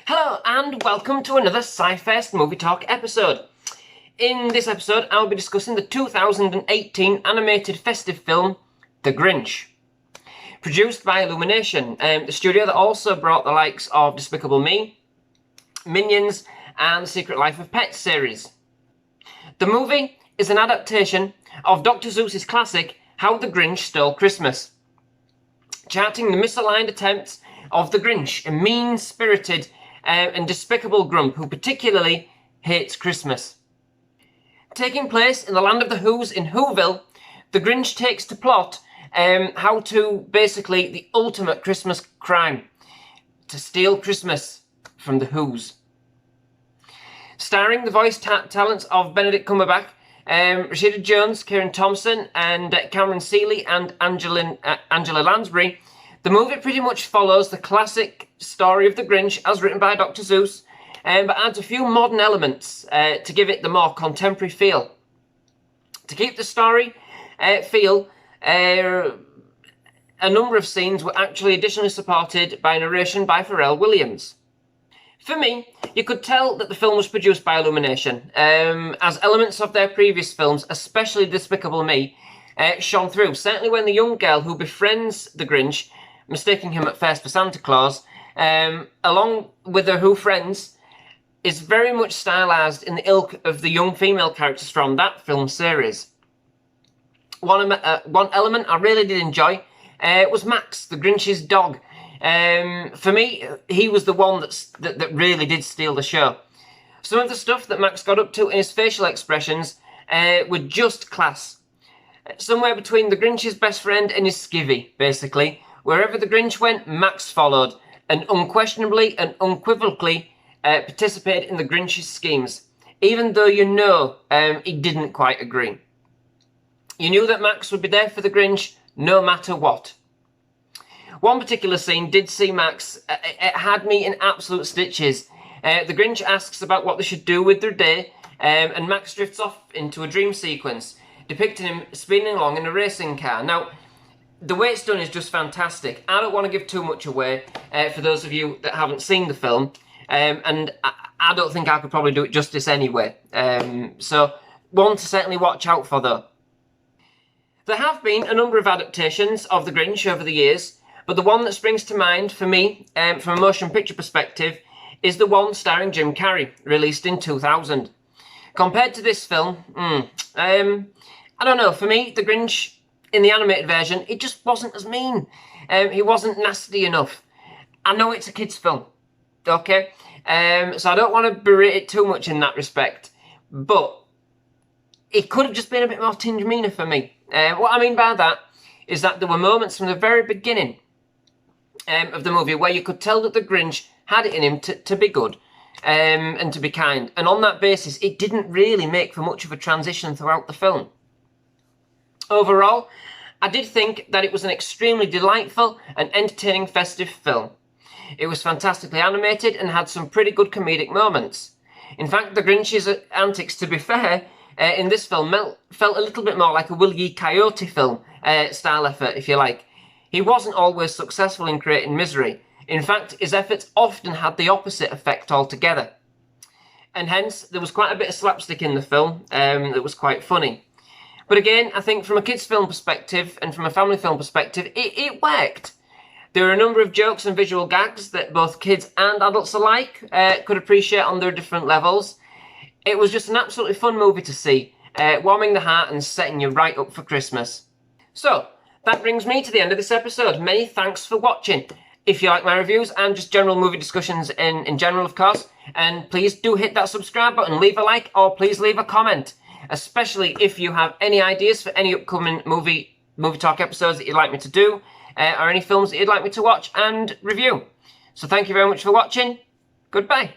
Hello and welcome to another SciFirst MovieTalk episode. In this episode I'll be discussing the 2018 animated festive film, The Grinch. Produced by Illumination, the studio that also brought the likes of Despicable Me, Minions and The Secret Life of Pets series. The movie is an adaptation of Dr. Seuss's classic How the Grinch Stole Christmas, charting the misaligned attempts of the Grinch, a mean-spirited and despicable grump who particularly hates Christmas. Taking place in the land of the Who's in Whoville, the Grinch takes to plot how to basically the ultimate Christmas crime, to steal Christmas from the Who's. Starring the voice talents of Benedict Cumberbatch, Rashida Jones, Kieran Thompson, and Cameron Seeley and Angela Lansbury, the movie pretty much follows the classic story of the Grinch as written by Dr. Seuss, but adds a few modern elements to give it the more contemporary feel. To keep the story feel, a number of scenes were actually additionally supported by narration by Pharrell Williams. For me, you could tell that the film was produced by Illumination, as elements of their previous films, especially Despicable Me, shone through. Certainly when the young girl who befriends the Grinch, mistaking him at first for Santa Claus, along with her Who friends, is very much stylised in the ilk of the young female characters from that film series. One element I really did enjoy was Max, the Grinch's dog. For me, he was the one that really did steal the show. Some of the stuff that Max got up to in his facial expressions were just class. Somewhere between the Grinch's best friend and his skivvy, basically. Wherever the Grinch went, Max followed, and unquestionably and unequivocally participated in the Grinch's schemes, even though you know he didn't quite agree. You knew that Max would be there for the Grinch no matter what. One particular scene did see Max, it had me in absolute stitches. The Grinch asks about what they should do with their day, and Max drifts off into a dream sequence, depicting him spinning along in a racing car. Now, the way it's done is just fantastic. I don't want to give too much away for those of you that haven't seen the film, and I don't think I could probably do it justice anyway. So, one to certainly watch out for though. There have been a number of adaptations of The Grinch over the years, but the one that springs to mind for me, from a motion picture perspective, is the one starring Jim Carrey, released in 2000. Compared to this film, I don't know, for me, The Grinch, in the animated version, it just wasn't as mean. He wasn't nasty enough. I know it's a kid's film, okay? So I don't want to berate it too much in that respect, but it could have just been a bit more tinge meaner for me. What I mean by that is that there were moments from the very beginning of the movie where you could tell that the Grinch had it in him to be good and to be kind. And on that basis, it didn't really make for much of a transition throughout the film. Overall, I did think that it was an extremely delightful and entertaining festive film. It was fantastically animated and had some pretty good comedic moments. In fact, the Grinch's antics, to be fair, in this film felt a little bit more like a Wile E. Coyote film style effort, if you like. He wasn't always successful in creating misery. In fact, his efforts often had the opposite effect altogether. And hence, there was quite a bit of slapstick in the film that was quite funny. But again, I think from a kids' film perspective and from a family film perspective, it worked. There are a number of jokes and visual gags that both kids and adults alike could appreciate on their different levels. It was just an absolutely fun movie to see, warming the heart and setting you right up for Christmas. So, that brings me to the end of this episode. Many thanks for watching. If you like my reviews and just general movie discussions in general, of course, and please do hit that subscribe button, leave a like, or please leave a comment. Especially if you have any ideas for any upcoming movie talk episodes that you'd like me to do, or any films that you'd like me to watch and review. So thank you very much for watching. Goodbye.